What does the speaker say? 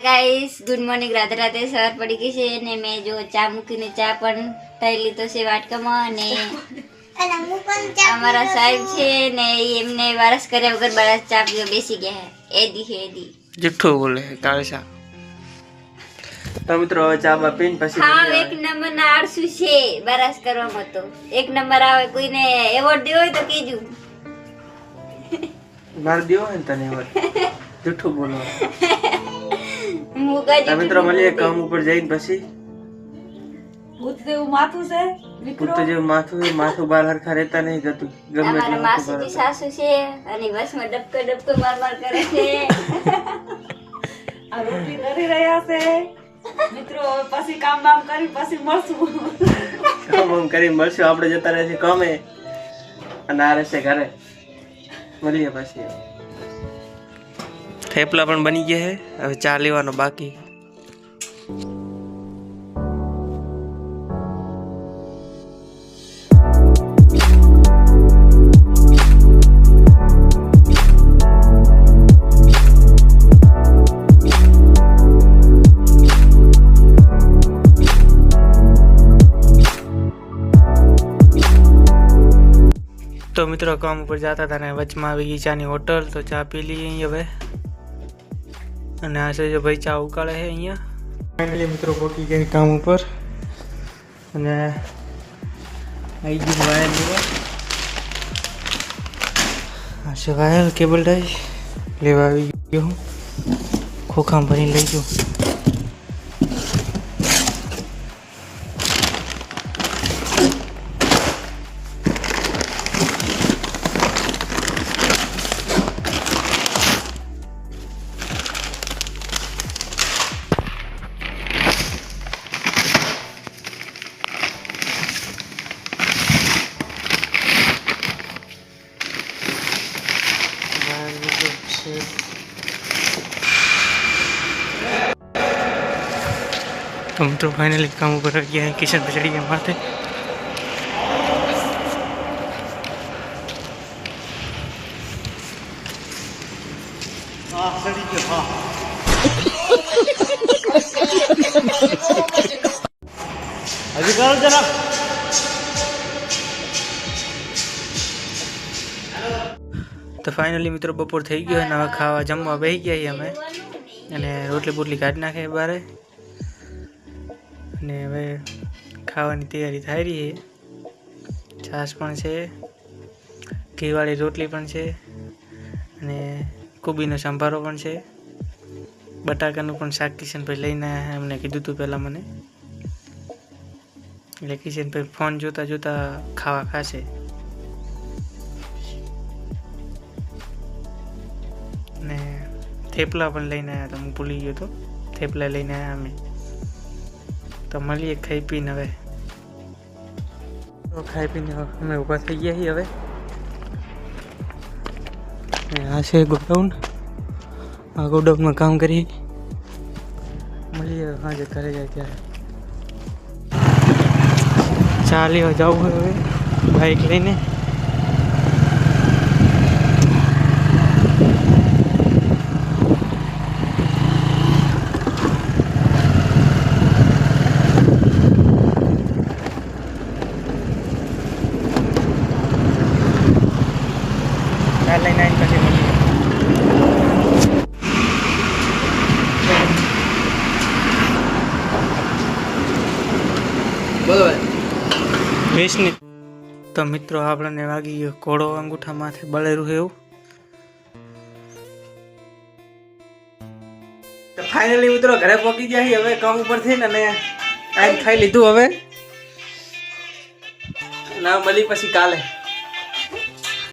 guys good morning Radhe Radhe sir पड़ी गई છે ને મેં જો ચા મૂકીને ચા પણ થઈ લીધો છે વાટકામાં અને અમારા સાહેબ છે ને એમને વારસ કર્યા વગર બારા ચા પીવા બેસી ગયા હે એદી છે એદી જુઠ્ઠું બોલે કાળસા તો મિત્રો હવે ચા બા પીને પછી હા એક નંબર ના આળસુ છે બારસ કરવામાં તો એક નંબર આવે કોઈને એવોર્ડ દેવો હોય તો કીજુ માર દેવો ને તને એવોર્ડ જુઠ્ઠું બોલો મુગા મિત્રો મળીએ કામ ઉપર જઈને પછી ભૂત જેવું માથું છે ભૂત જેવું માથું બાર હરખા રહેતા નહીં જતું ગમે અમારા એટલું માસીની સાસુ છે અને બસમાં ડબકો માર માર કરે છે આ રોટલી કરી રહ્યા છે મિત્રો હવે પછી કામ બામ કરી પછી મળશું કામ કરી મળશું આપણે જતા રહેશે કામે અને આ રહેશે ઘરે મળીએ પછી થેપલા પણ બની ગયા છે હવે ચા લેવાનો બાકી તો મિત્રો કામ ઉપર જતા હતા ને વચમાં આવી ગઈ ચાની હોટલ તો ચા પી લઈએ અહીં હવે અને આ છે ભાઈ ચા ઉકાળે છે અહીંયા ફાઇનલી મિત્રો પહોંચી ગયા કામ ઉપર અને આવી ગયું વાયર લેવા આ છે વાયર કેબલ ટાઈ લેવા આવી ગયો હું ખોખામાં ભરીને લઈ ગયો हम तो फाइनली काम ऊपर आ गया है किचन पे चढ़ी गया माथे अभी करो जरा तो फाइनली मित्रों बपोर થઈ ગયો અને હવે ખાવા જમવા બેસી ગયા અમે અને રોટલી બોટલી કાઢી નાખે બારે અને હવે ખાવાની તૈયારી થઈ રહી છે છાશ પણ છે ઘીવાળી રોટલી પણ છે અને કોબીનો સંભારો પણ છે બટાકાનું પણ શાક કિશનભાઈ લઈને આવ્યા અમને કીધું હતું પહેલાં મને એટલે કિશનભાઈ ફોન જોતા જોતા ખાવા ખાશે ને થેપલા પણ લઈને આવ્યા તો હું ભૂલી ગયો તો થેપલા લઈને આવ્યા અમે તો મળીએ ખાઈ પીને હવે તો ખાઈ પીને અમે ઊભા થઈ ગયા છીએ હવે આ છે ગોડાઉન આ ગોડાઉનમાં કામ કરીએ મળીએ સાંજે ઘરે જાય ત્યારે ચા લેવા જવું હવે બાઇક લઈને તો મિત્રો આપણને વાગી ગયો ઘોડો અંગૂઠા માથે બળેરું એવું તો ફાઇનલી મિત્રો ઘરે પહોંચી ગયા છીએ હવે કામ ઉપર થઈને અને આઈને ખાઈ લીધું હવે ના મળી પછી કાલે